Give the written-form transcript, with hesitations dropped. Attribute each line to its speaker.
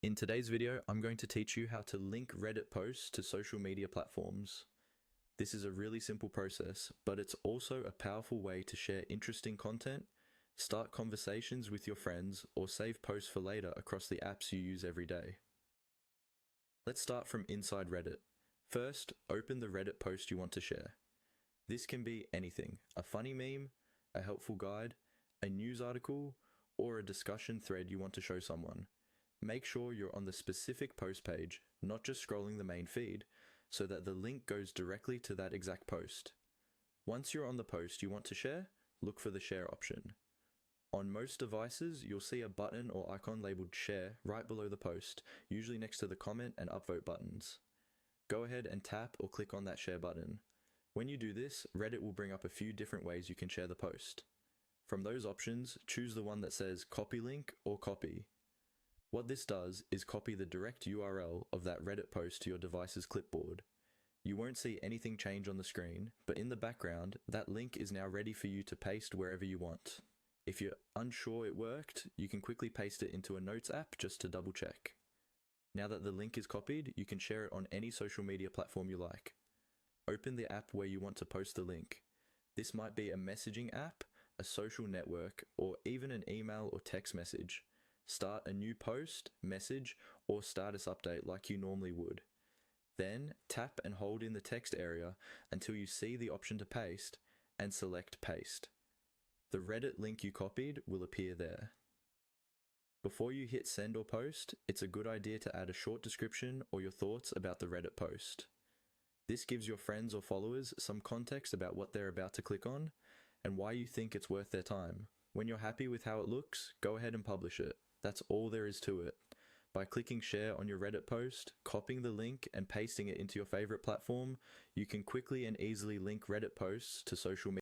Speaker 1: In today's video, I'm going to teach you how to link Reddit posts to social media platforms. This is a really simple process, but it's also a powerful way to share interesting content, start conversations with your friends, or save posts for later across the apps you use every day. Let's start from inside Reddit. First, open the Reddit post you want to share. This can be anything: a funny meme, a helpful guide, a news article, or a discussion thread you want to show someone. Make sure you're on the specific post page, not just scrolling the main feed, so that the link goes directly to that exact post. Once you're on the post you want to share, look for the share option. On most devices, you'll see a button or icon labeled share right below the post, usually next to the comment and upvote buttons. Go ahead and tap or click on that share button. When you do this, Reddit will bring up a few different ways you can share the post. From those options, choose the one that says copy link or copy. What this does is copy the direct URL of that Reddit post to your device's clipboard. You won't see anything change on the screen, but in the background, that link is now ready for you to paste wherever you want. If you're unsure it worked, you can quickly paste it into a Notes app just to double check. Now that the link is copied, you can share it on any social media platform you like. Open the app where you want to post the link. This might be a messaging app, a social network, or even an email or text message. Start a new post, message, or status update like you normally would. Then tap and hold in the text area until you see the option to paste and select paste. The Reddit link you copied will appear there. Before you hit send or post, it's a good idea to add a short description or your thoughts about the Reddit post. This gives your friends or followers some context about what they're about to click on and why you think it's worth their time. When you're happy with how it looks, go ahead and publish it. That's all there is to it. By clicking share on your Reddit post, copying the link and pasting it into your favorite platform, you can quickly and easily link Reddit posts to social media.